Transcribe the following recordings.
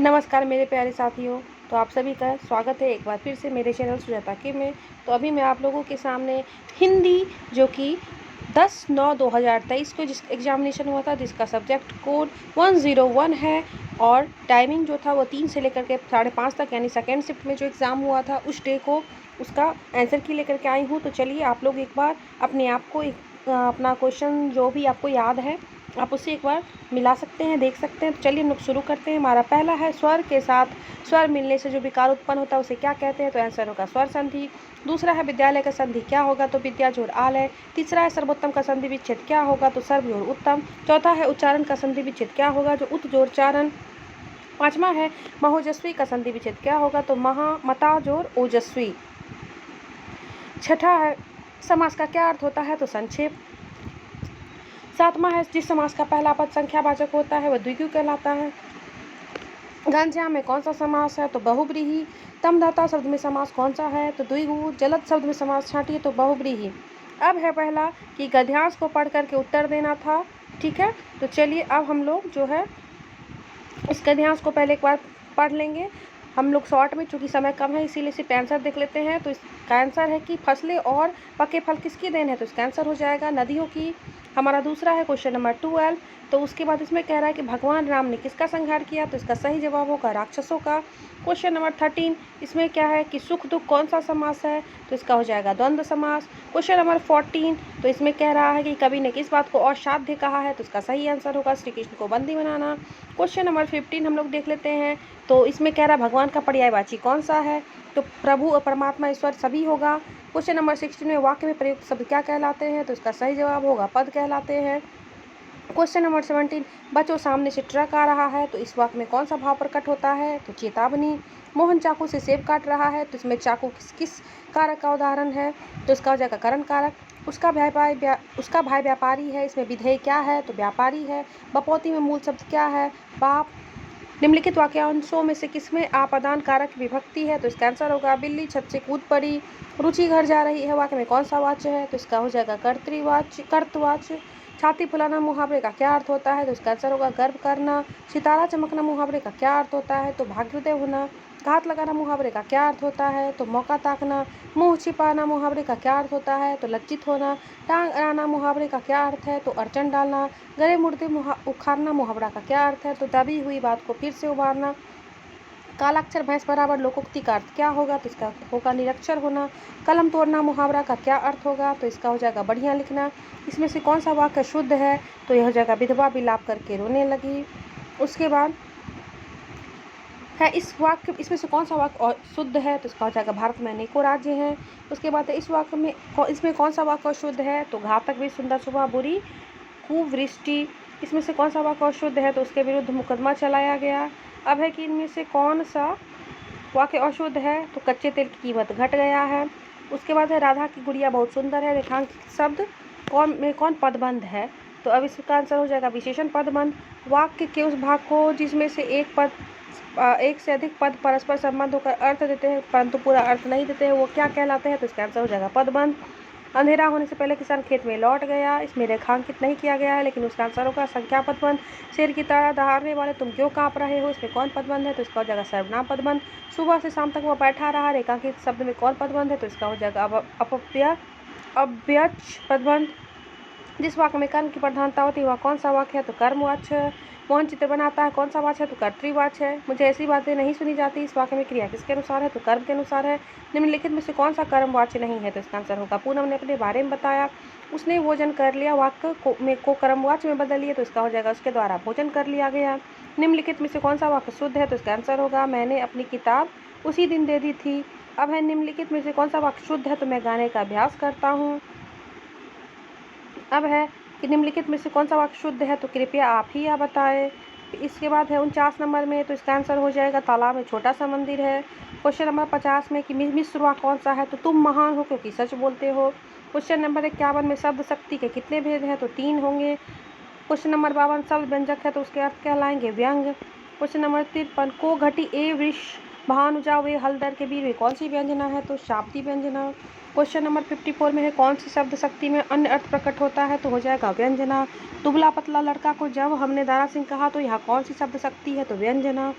नमस्कार मेरे प्यारे साथियों। तो आप सभी का स्वागत है एक बार फिर से मेरे चैनल सुजाता के में। तो अभी मैं आप लोगों के सामने हिंदी जो कि 10/9/2023 को जिस एग्जामिनेशन हुआ था, जिसका सब्जेक्ट कोड 101 है और टाइमिंग जो था वो 3 से लेकर के 5:30 तक, यानी सेकेंड शिफ्ट में जो एग्ज़ाम हुआ था उस डे को उसका आंसर की लेकर के आई हूँ। तो चलिए आप लोग एक बार अपने आप को अपना क्वेश्चन जो भी आपको याद है आप उससे एक बार मिला सकते हैं, देख सकते हैं। तो चलिए हम लोग शुरू करते हैं। हमारा पहला है स्वर के साथ स्वर मिलने से जो विकार उत्पन्न होता है उसे क्या कहते हैं? तो आंसर होगा स्वर संधि। दूसरा है विद्यालय का संधि क्या होगा? तो विद्या जोड़ आलय। तीसरा है सर्वोत्तम का संधि विच्छेद क्या होगा? तो सर्व जोड़ उत्तम। चौथा है उच्चारण का संधि विच्छेद क्या होगा? जो उत जोड़ चारण। पांचवा है महोजस्वी का संधि विच्छेद क्या होगा? तो मता जोड़ ओजस्वी। छठा है समास का क्या अर्थ होता है? तो संक्षेप। सातवां है जिस समास का पहला पद संख्यावाचक होता है वह द्विगु कहलाता है। घनश्याम में कौन सा समास है? तो बहुब्रीहि। तमधाता शब्द में समास कौन सा है? तो द्विगु। जलद शब्द में समास छांटिए तो बहुब्रीहि। अब है पहला कि गद्यांश को पढ़ करके उत्तर देना था, ठीक है। तो चलिए अब हम लोग जो है इस गद्यांश को पहले एक बार पढ़ लेंगे। हम लोग शॉर्ट में, चूंकि समय कम है इसीलिए सिर्फ आंसर देख लेते हैं। तो इसका आंसर है कि फसलें और पके फल किसकी देन है? तो इसका आंसर हो जाएगा नदियों की। हमारा दूसरा है क्वेश्चन नंबर 12। तो उसके बाद इसमें कह रहा है कि भगवान राम ने किसका संहार किया? तो इसका सही जवाब होगा राक्षसों का। क्वेश्चन नंबर 13 इसमें क्या है कि सुख दुख कौन सा समास है? तो इसका हो जाएगा द्वंद्व समास। क्वेश्चन नंबर 14 तो इसमें कह रहा है कि कवि ने किस बात को असाध्य कहा है? तो इसका सही आंसर होगा श्री कृष्ण को बंदी बनाना। क्वेश्चन नंबर 15 हम लोग देख लेते हैं। तो इसमें कह रहा है भगवान का पर्यायवाची कौन सा है? तो प्रभु और परमात्मा ईश्वर सभी होगा। क्वेश्चन नंबर 16 में वाक्य में प्रयुक्त शब्द क्या कहलाते हैं? तो इसका सही जवाब होगा पद कहलाते हैं। क्वेश्चन नंबर 17 बच्चों सामने से ट्रक आ रहा है तो इस वाक्य में कौन सा भाव प्रकट होता है? तो चेतावनी। मोहन चाकू से सेब काट रहा है तो इसमें चाकू किस किस कारक का उदाहरण है? तो इसका हो जाएगा करण कारक। उसका भाई व्यापारी है, इसमें विधेय क्या है? तो व्यापारी है। बपौती में मूल शब्द क्या है? बाप। निम्नलिखित वाक्यांशों में से किसमें आपादान कारक विभक्ति है? तो इसका आंसर होगा बिल्ली छत से कूद पड़ी। रुचि घर जा रही है वाक्य में कौन सा वाच्य है? तो इसका हो जाएगा कर्तवाच्य। छाती फुलाना मुहावरे का क्या अर्थ होता है? तो इसका आंसर होगा गर्व करना। सितारा चमकना मुहावरे का क्या अर्थ होता है? तो भाग्योदय होना। घात लगाना मुहावरे का क्या अर्थ होता है? तो मौका ताकना। मुंह छिपाना मुहावरे का क्या अर्थ होता है? तो लज्जित होना। टांग अड़ाना मुहावरे का क्या अर्थ है? तो अड़चन डालना। गले मुर्दे उखाड़ना मुहावरा का क्या अर्थ है? तो दबी हुई बात को फिर से उभारना। कालाक्षर भैंस बराबर लोकोक्ति का अर्थ क्या होगा? तो इसका होगा निरक्षर होना। कलम तोड़ना मुहावरा का क्या अर्थ होगा? तो इसका हो जाएगा बढ़िया लिखना। इसमें से कौन सा वाक्य शुद्ध है? तो यह हो जाएगा विधवा विलाप करके रोने लगी। उसके बाद है इसमें से कौन सा वाक्य शुद्ध है? तो इसका हो जाएगा भारत में अनेकों राज्य हैं। उसके बाद इस वाक्य में इसमें कौन सा वाक्य शुद्ध है? तो घातक भी सुंदर सुबह बुरी कुवृष्टि। इसमें से कौन सा वाक्य अशुद्ध है? तो उसके विरुद्ध मुकदमा चलाया गया। अब है कि इनमें से कौन सा वाक्य अशुद्ध है? तो कच्चे तेल की कीमत घट गया है। उसके बाद है राधा की गुड़िया बहुत सुंदर है। रेखांकित शब्द कौन पदबंध है? तो अब इसका आंसर हो जाएगा विशेषण पदबंध। वाक्य के उस भाग को जिसमें से एक से अधिक पद परस्पर संबंध होकर अर्थ देते हैं परंतु पूरा अर्थ नहीं देते हैं वो क्या कहलाते हैं? तो इसका आंसर हो जाएगा पदबंध। अंधेरा होने से पहले किसान खेत में लौट गया। इसमें रेखांकित नहीं किया गया है लेकिन उसका आंसर होगा संख्या पदबंध। शेर की तरह दहाड़ने वाले तुम क्यों कांप रहे हो? इसमें कौन पदबंध है? तो इसका हो जाएगा सर्वनाम पदबंध। सुबह से शाम तक वह बैठा रहा। रेखांकित शब्द में कौन पदबंध है? तो इसका हो जाएगा अव्यय पदबंध। जिस वाक्य में कर्म की प्रधानता होती है वह कौन सा वाक्य है? तो कर्मवाच्य है। मोहन चित्र बनाता है कौन सा वाच्य है? तो कर्तृवाच्य है। मुझे ऐसी बातें नहीं सुनी जाती इस वाक्य में क्रिया किसके अनुसार है? तो कर्म के अनुसार है। निम्नलिखित में से कौन सा कर्मवाच्य नहीं है? तो इसका आंसर होगा पूनम ने अपने बारे में बताया उसने भोजन कर लिया। वाक्य को कर्मवाच्य में बदल लिया तो इसका हो जाएगा उसके द्वारा भोजन कर लिया गया। निम्नलिखित में से कौन सा वाक्य शुद्ध है? तो इसका आंसर होगा मैंने अपनी किताब उसी दिन दे दी थी। अब है निम्नलिखित में से कौन सा वाक्य शुद्ध है? तो मैं गाने का अभ्यास करता हूँ। अब है कि निम्नलिखित में से कौन सा वाक्य शुद्ध है? तो कृपया आप ही या बताएं। इसके बाद है 49 नंबर में, तो इसका आंसर हो जाएगा तालाब में छोटा सा मंदिर है। क्वेश्चन नंबर 50 में कि मिश्रवा कौन सा है? तो तुम महान हो क्योंकि सच बोलते हो। क्वेश्चन नंबर 51 में शब्द शक्ति के कितने भेद हैं? तो 3 होंगे। क्वेश्चन नंबर 52 शब्द व्यंजक है तो उसके अर्थ कहलाएंगे व्यंग। क्वेश्चन नंबर 53 को घटी ए वृष भानुजा वे हलदर के वीर वे कौन सी व्यंजना है? तो शाब्दी व्यंजना। क्वेश्चन नंबर 54 में है कौन सी शब्द शक्ति में अन्य अर्थ प्रकट होता है? तो हो जाएगा व्यंजना। दुबला पतला लड़का को जब हमने दारा सिंह कहा तो यहाँ कौन सी शब्द शक्ति है? तो व्यंजना।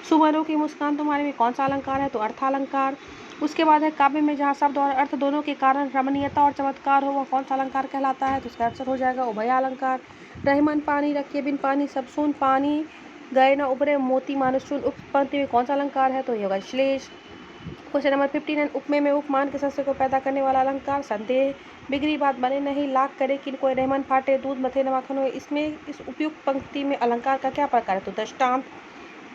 सुमनों की मुस्कान तुम्हारे में कौन सा अलंकार है? तो अर्थालंकार। उसके बाद है काव्य में जहाँ शब्द और अर्थ दोनों के कारण रमणीयता और चमत्कार हो वह कौन सा अलंकार कहलाता है? तो इसका आंसर हो जाएगा उभयालंकार। रहमान पानी रखिए बिन पानी सब सून पानी गए न उभरे मोती मानुष चून उक्त पंक्ति में कौन सा अलंकार है? तो ये होगा श्लेष। क्वेश्चन नंबर 59 उपमेय में उपमान के संशय को पैदा करने वाला अलंकार संदेह। बिगड़ी बात बने नहीं लाख करे कि कोई रहमान फाटे दूध मथे न माखन हो। इसमें इस उपयुक्त पंक्ति में अलंकार का क्या प्रकार है? तो दृष्टांत।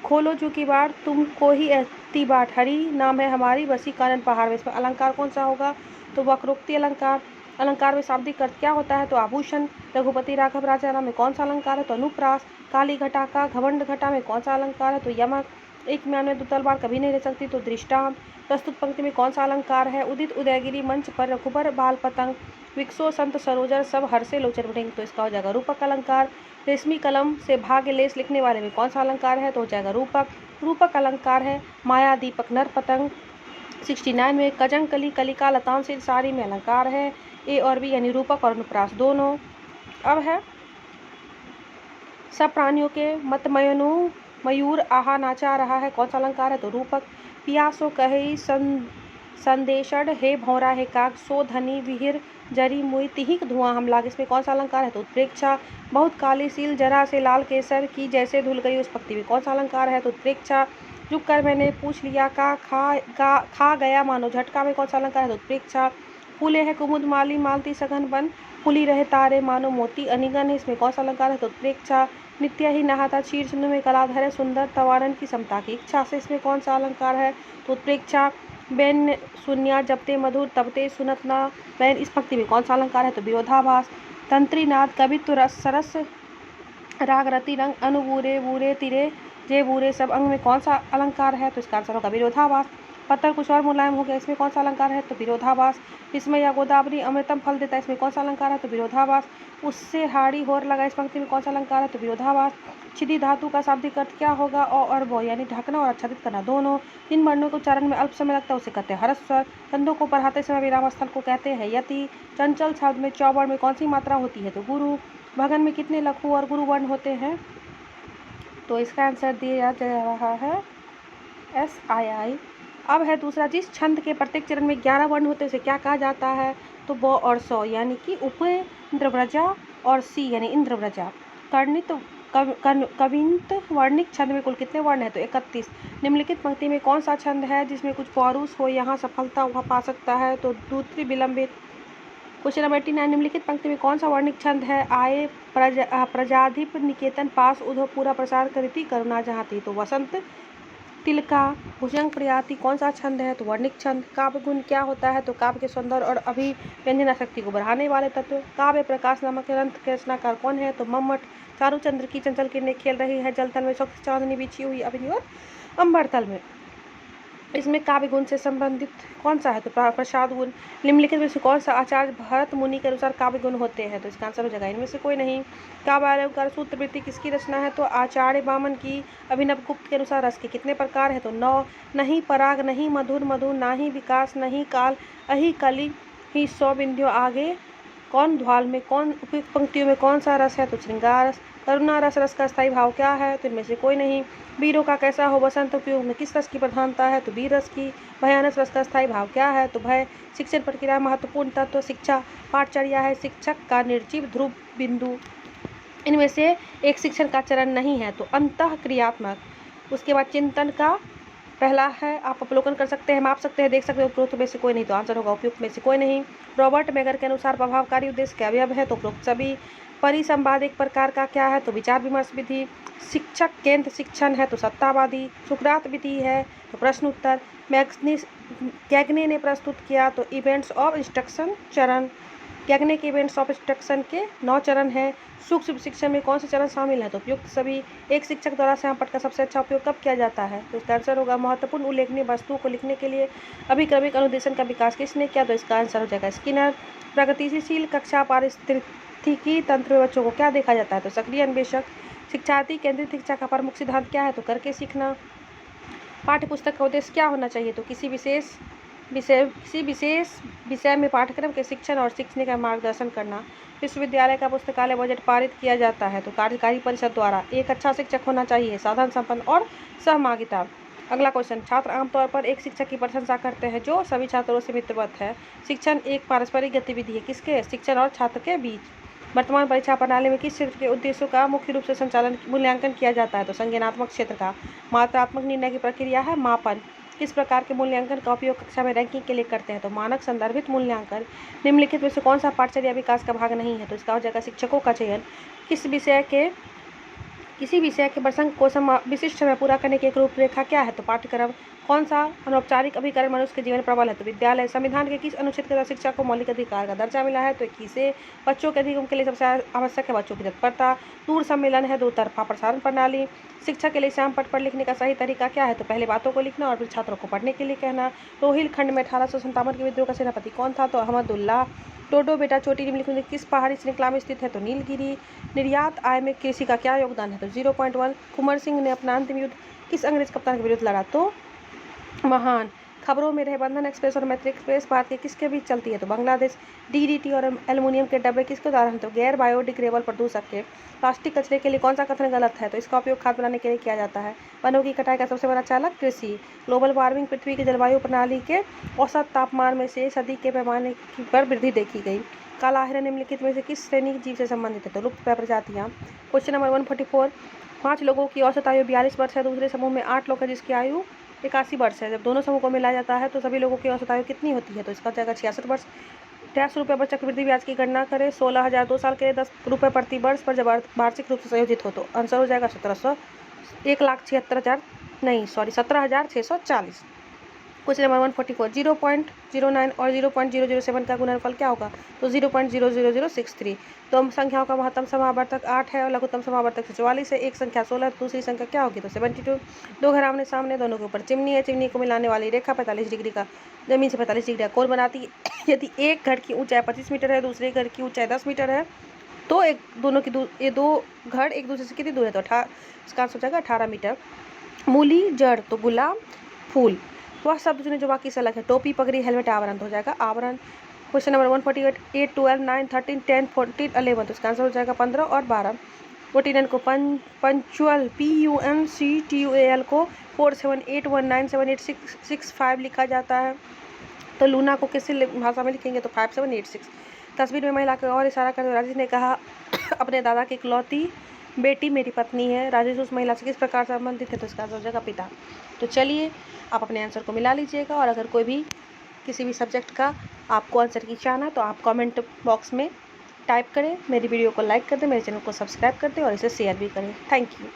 खोलो जू की बार तुमको ही ऐसी बाट हरी नाम है हमारी बसी कानन पहाड़ में। इसमें अलंकार कौन सा होगा? तो वक्रोक्ति अलंकार। अलंकार में शाब्दिक अर्थ क्या होता है? तो आभूषण। रघुपति राघव राजा राम में कौन सा अलंकार है? तो अनुप्रास। काली घटा का घमंड घटा में कौन सा अलंकार है? तो यमक। एक म्यान में दो तलवार कभी नहीं रह सकती। तो दृष्टांत। प्रस्तुत पंक्ति में कौन सा अलंकार है? उदित उदयगिरी मंच पर रघुबर बाल पतंग विकसो संत सरोजर सब हर्षे लोचन भृंग। तो इसका हो जाएगा रूपक अलंकार। रेशमी कलम से भाग्य लेस लिखने वाले में कौन सा अलंकार है? तो हो जाएगा रूपक। रूपक अलंकार है माया दीपक नर पतंग। 69 में कजंग कली कलिका लताम से सारी में अलंकार है ए और बी यानी रूपक और अनुप्रास दोनों। अब है सब प्राणियों के मतमयनु मयूर आहा नाचा रहा है कौन सा अलंकार है? तो रूपक। पियासो कहे संदेशड़ हे भौरा हे काग सो धनी विहिर जरी मुई तिहिक धुआं हम लाग। इसमें कौन सा अलंकार है? तो उत्प्रेक्षा। बहुत काली सील जरा से लाल केसर की जैसे धुल गई उस पंक्ति में कौन सा अलंकार है? तो उत्प्रेक्षा। झुक कर मैंने पूछ लिया का खा गया मानो झटका में कौन सा अलंकार है? तो उत्प्रेक्षा। फूले है कुमुद माली मालती सघन बन फूली रहे तारे मानो मोती अनिगन है। इसमें कौन सा अलंकार है? तो उत्प्रेक्षा। नित्य ही नहाता क्षीर सिंधु में कलाधर है सुंदर तवारन की समता की इच्छा से। इसमें कौन सा अलंकार है? तो उत्प्रेक्षा। बैन सुनिया जबते मधुर तबते सुनत ना बैन इस पंक्ति में कौन सा अलंकार है? तो विरोधाभास। तंत्री नाद कवित्व रस सरस राग रति रंग अनु बूरे बूरे तिरे जे बूरे सब अंग में कौन सा अलंकार है? तो इसका आंसर होगा विरोधाभास। पत्थर कुछ और मुलायम हो गया इसमें कौन सा अलंकार है? तो विरोधाभास। विस्मय या गोदावरी अमृतम फल देता है इसमें कौन सा अलंकार है? तो विरोधाभास। उससे हाड़ी होर लगा इस पंक्ति में कौन सा अलंकार है? तो विरोधाभास। छिदी धातु का शाब्दिक अर्थ क्या होगा? और वो यानी ढकना और आच्छादित करना दोनों। जिन वर्णों को उच्चारण में अल्प समय लगता है उसे कहते हैं हरस्व स्वर। कंधों को पढ़ाते समय विराम स्थल को कहते हैं यति। चंचल शब्द में चौवर्ण में कौन सी मात्रा होती है? तो गुरु। भगन में कितने लघु और गुरु वर्ण होते हैं? तो इसका आंसर दिया जा रहा है SII। अब है दूसरा जिस छंद के प्रत्येक चरण में 11 वर्ण होते हैं उसे क्या कहा जाता है? तो ब और सौ यानी कि उपेंद्रव्रजा और सी यानी इंद्रव्रजा। कर्णित कविंत वर्णिक छंद में कुल कितने वर्ण है? तो 31। निम्नलिखित पंक्ति में कौन सा छंद है जिसमें कुछ पौरुष हो यहाँ सफलता वहाँ पा सकता है? तो दूसरी विलंबित। क्वेश्चन नंबर 89 निम्नलिखित पंक्ति में कौन सा वर्णिक छंद है? आए प्रजाधिप निकेतन पास उधो पूरा प्रसार करीति करुणा जहाँ थी। तो वसंत तिलका भुजंग प्रयाति कौन सा छंद है? तो वर्णिक छंद। काव्य गुण क्या होता है? तो काव्य के सौंदर्य और अभिव्यंजना शक्ति को बढ़ाने वाले तत्व। काव्य प्रकाश नामक ग्रंथ के रचनाकार कौन है? तो मम्मट। चारूचंद्र की चंचल किरणें खेल रही है जलतल में स्वच्छ चांदनी बिछी हुई अभिनी और अंबरतल में। इसमें काव्य गुण से संबंधित कौन सा है? तो प्रसाद गुण। निम्नलिखित में से कौन सा आचार्य भरत मुनि के अनुसार काव्य गुण होते हैं? तो इसका आंसर हो जाएगा इनमें से कोई नहीं। काव्य अलंकार सूत्रवृत्ति किसकी रचना है? तो आचार्य वामन की। अभिनव गुप्त के अनुसार रस के कितने प्रकार है? तो 9। नहीं पराग नहीं मधुर मधु ना ही विकास नहीं काल अहि कली ही 100 बिंदियों आगे कौन ध्वाल में कौन उपयुक्त पंक्तियों में कौन सा रस है? तो श्रृंगार रस। करुणा रस रस का स्थायी भाव क्या है? तो इनमें से कोई नहीं। वीरों का कैसा हो बसंत उपयोग में किस रस की प्रधानता है? तो वीर रस की। भयानक रस का स्थायी भाव क्या है? तो भय। शिक्षण प्रक्रिया महत्वपूर्ण तत्व शिक्षा पाठचर्या है शिक्षक का निर्जीव ध्रुव बिंदु। इनमें से एक शिक्षण का चरण नहीं है तो अंतः क्रियात्मक। उसके बाद चिंतन का पहला है आप अवलोकन कर सकते हैं माप सकते हैं देख सकते हैं उपरोक्त में से कोई नहीं। तो आंसर होगा उपयुक्त में से कोई नहीं। रॉबर्ट मेगर के अनुसार प्रभावकारी उद्देश्य के अवयव है? तो उपरोक्त सभी। परिसंवाद एक प्रकार का क्या है? तो विचार विमर्श विधि। शिक्षक केंद्र शिक्षण है तो सत्तावादी। सुकरात विधि है तो प्रश्न उत्तर। कैग्ने ने प्रस्तुत किया तो इवेंट्स ऑफ इंस्ट्रक्शन चरण। कैग्ने के इवेंट्स ऑफ इंस्ट्रक्शन के 9 चरण हैं। सूक्ष्म शिक्षण में कौन से चरण शामिल हैं? तो उपयुक्त सभी। एक शिक्षक द्वारा श्यामपट्ट का सबसे अच्छा उपयोग कब किया जाता है? तो इसका आंसर होगा महत्वपूर्ण उल्लेखनीय वस्तुओं को लिखने के लिए। अभिक्रमिक अनुदेशन का विकास किसने किया? तो इसका आंसर हो जाएगा स्किनर। प्रगतिशील कक्षा पारिस्थितिकी तंत्र में बच्चों को क्या देखा जाता है? तो सक्रिय अन्वेषक। शिक्षार्थी केंद्रित शिक्षा का प्रमुख सिद्धांत क्या है? तो करके सीखना। पाठ्य पुस्तक का उद्देश्य क्या होना चाहिए? तो किसी विशेष विषय में पाठ्यक्रम के शिक्षण और सीखने का मार्गदर्शन करना। विश्वविद्यालय का पुस्तकालय बजट पारित किया जाता है तो कार्यकारी परिषद द्वारा। एक अच्छा शिक्षक होना चाहिए, साधन संपन्न और सहभागिता। अगला क्वेश्चन, छात्र आमतौर पर एक शिक्षक की प्रशंसा करते हैं जो सभी छात्रों से मित्रवत है। शिक्षण एक पारस्परिक गतिविधि है, किसके? शिक्षण और छात्र के बीच। वर्तमान परीक्षा प्रणाली में किस क्षेत्र के उद्देश्यों का मुख्य रूप से मूल्यांकन किया जाता है? तो संज्ञानात्मक क्षेत्र का। मात्रात्मक निर्णय की प्रक्रिया है मापन। किस प्रकार के मूल्यांकन का उपयोग कक्षा में रैंकिंग के लिए करते हैं? तो मानक संदर्भित मूल्यांकन। निम्नलिखित में से कौन सा पाठचर्या विकास का भाग नहीं है? तो इसका हो जाएगा शिक्षकों का चयन। किसी विषय के प्रसंग को विशिष्ट समय पूरा करने की एक रूपरेखा क्या है? तो पाठ्यक्रम। कौन सा अनौपचारिक अभिकरण मनुष्य के जीवन में प्रबल है? तो विद्यालय। संविधान के किस अनुच्छेद के तहत शिक्षा को मौलिक अधिकार का दर्जा मिला है? तो 21। बच्चों के अधिगम के लिए सबसे आवश्यक है बच्चों की तत्परता। दूर सम्मेलन है, दो तरफा प्रसारण प्रणाली। शिक्षा के लिए श्याम पट पर लिखने का सही तरीका क्या है? तो पहले बातों को लिखना और फिर छात्रों को पढ़ने के लिए कहना। रोहिलखंड में 1857 के विद्रोह का सेनापति कौन था? तो अहमदुल्ला। डोडो बेटा चोटी निम्नलिखित में किस पहाड़ी श्रृंखला में स्थित है? तो नीलगिरी। निर्यात आय में कृषि का क्या योगदान है? तो 0.1। कुंवर सिंह ने अपना अंतिम युद्ध किस अंग्रेज कप्तान के विरुद्ध लड़ा? तो महान। खबरों में रहे बंधन एक्सप्रेस और मैत्री एक्सप्रेस भारत के किसके बीच चलती है? तो बांग्लादेश। डीडीटी और एल्युमिनियम के डब्बे किसके उदाहरण? तो गैर बायोडिग्रेडेबल प्रदूषक के। प्लास्टिक कचरे के लिए कौन सा कथन गलत है? तो इसका उपयोग खाद बनाने के लिए किया जाता है। वनों की कटाई का सबसे बड़ा चालक कृषि। ग्लोबल वार्मिंग पृथ्वी की जलवायु प्रणाली के औसत तापमान में 6 सदी के पैमाने पर वृद्धि देखी गई। काला हिरण निम्नलिखित में से किस श्रेणी जीव से संबंधित है? तो लुप्त प्रजातियां। Question number 144। 5 लोगों की औसत आयु 42 वर्ष है, दूसरे समूह में 8 लोग हैं जिसकी आयु 81 वर्ष है। जब दोनों समूह को मिलाया जाता है तो सभी लोगों की औसत आयु कितनी होती है? तो इसका हो जाएगा 66 वर्ष। 150 रुपये पर चक्रवृद्धि ब्याज की गणना करें। 16,000 2 साल के लिए 10 रुपये प्रति वर्ष पर जब वार्षिक रूप से संयोजित हो तो आंसर हो जाएगा 17,640। Question number 144। 0.09 और 0.007 का गुणनफल क्या होगा? तो 0.00063। दो संख्याओं का महत्तम समावर्तक 8 है और लघुत्तम समावर्तक 44 है। एक संख्या 16 है, दूसरी संख्या क्या होगी? तो 72। दो घर आमने सामने, दोनों के ऊपर चिमनी है। चिमनी को मिलाने वाली रेखा 45 डिग्री का जमीन से 45 डिग्री का कोण बनाती है। यदि एक घर की ऊंचाई 25 मीटर है, दूसरे घर की ऊंचाई 10 मीटर है तो ये दो घर एक दूसरे से कितनी दूर है? तो इसका आंसर हो जाएगा 18 मीटर। मूली, जड़ तो गुलाब, फूल। वह शब्द चुने जो बाकी से अलग है। टोपी, पगड़ी, हेलमेट, आवरण तो हो जाएगा आवरण। Question number 148। 8, 12, 9, 13, 10, 14, 11 तो इसका आंसर हो जाएगा 15 और 12। 49 को पंचुअल PUNCTUAL को 4781978665 लिखा जाता है। तो लूना को किस भाषा में लिखेंगे? तो 5786। तस्वीर में महिला को और इशारा करते हुए राजेश ने कहा अपने दादा की इकलौती बेटी मेरी पत्नी है। राजेश उस महिला से किस प्रकार संबंधित है? तो इसका आंसर हो जाएगा पिता। तो चलिए आप अपने आंसर को मिला लीजिएगा और अगर कोई भी किसी भी सब्जेक्ट का आपको आंसर की चाहना तो आप कमेंट बॉक्स में टाइप करें। मेरी वीडियो को लाइक कर दें, मेरे चैनल को सब्सक्राइब कर दें और इसे शेयर भी करें। Thank you.